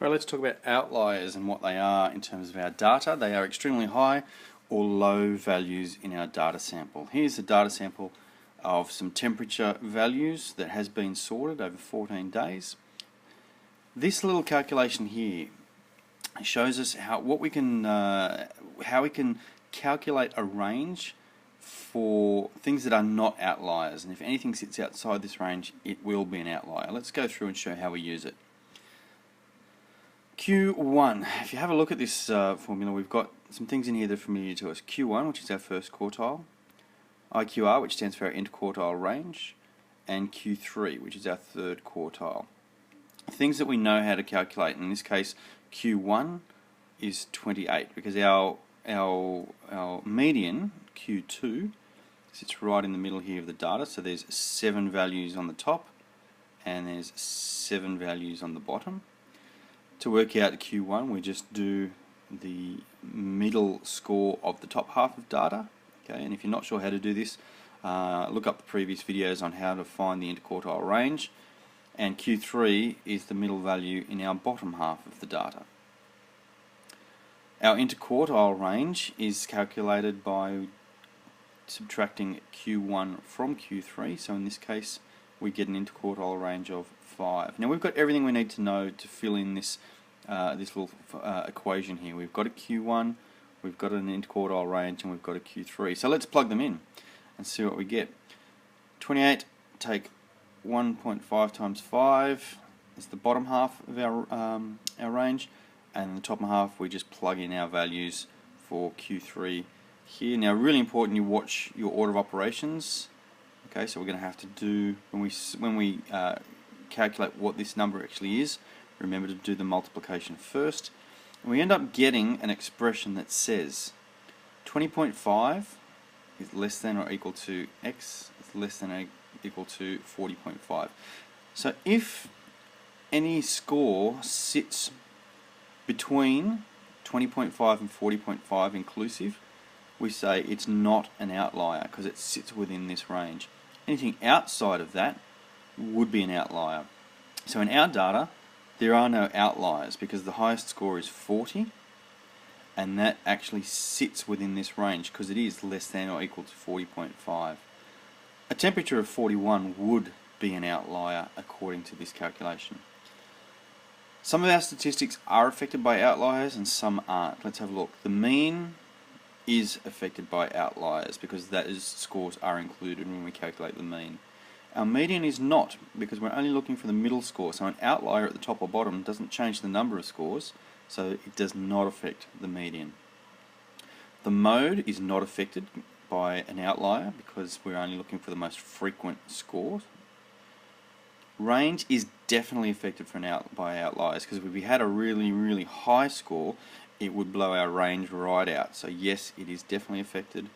Right, let's talk about outliers and what they are in terms of our data. They are extremely high or low values in our data sample. Here's a data sample of some temperature values that has been sorted over 14 days. This little calculation here shows us how we can calculate a range for things that are not outliers, and if anything sits outside this range, it will be an outlier. Let's go through and show how we use it. Q1, if you have a look at this formula, we've got some things in here that are familiar to us. Q1, which is our first quartile, IQR, which stands for our interquartile range, and Q3, which is our third quartile. Things that we know how to calculate, in this case Q1 is 28, because our median, Q2, sits right in the middle here of the data, so there's 7 values on the top and there's 7 values on the bottom. To work out Q1, we just do the middle score of the top half of data. Okay, and if you're not sure how to do this, look up the previous videos on how to find the interquartile range. And Q3 is the middle value in our bottom half of the data. Our interquartile range is calculated by subtracting Q1 from Q3, so in this case we get an interquartile range of 5. Now we've got everything we need to know to fill in this little equation here. We've got a Q1, we've got an interquartile range, and we've got a Q3. So let's plug them in and see what we get. 28, take 1.5 times 5 is the bottom half of our range, and the top half we just plug in our values for Q3 here. Now really important you watch your order of operations. Okay, so we're going to have to do, when we calculate what this number actually is, remember to do the multiplication first. And we end up getting an expression that says 20.5 is less than or equal to x is less than or equal to 40.5. So if any score sits between 20.5 and 40.5 inclusive, we say it's not an outlier because it sits within this range. Anything outside of that would be an outlier. So in our data, there are no outliers because the highest score is 40, and that actually sits within this range because it is less than or equal to 40.5. A temperature of 41 would be an outlier according to this calculation. Some of our statistics are affected by outliers and some aren't. Let's have a look. The mean is affected by outliers because scores are included when we calculate the mean. Our median is not, because we're only looking for the middle score, so an outlier at the top or bottom doesn't change the number of scores, so it does not affect the median. The mode is not affected by an outlier because we're only looking for the most frequent scores. Range is definitely affected by outliers because if we had a really high score, it would blow our range right out. So yes, it is definitely affected.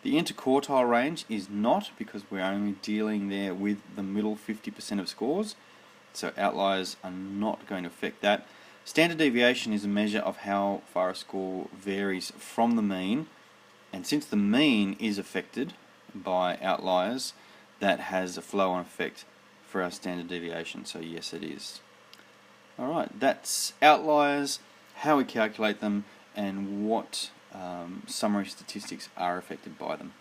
The interquartile range is not, because we're only dealing there with the middle 50% of scores, so outliers are not going to affect that. Standard deviation is a measure of how far a score varies from the mean, and since the mean is affected by outliers, that has a flow-on effect for our standard deviation, so yes it is. Alright, that's outliers, how we calculate them, and what summary statistics are affected by them.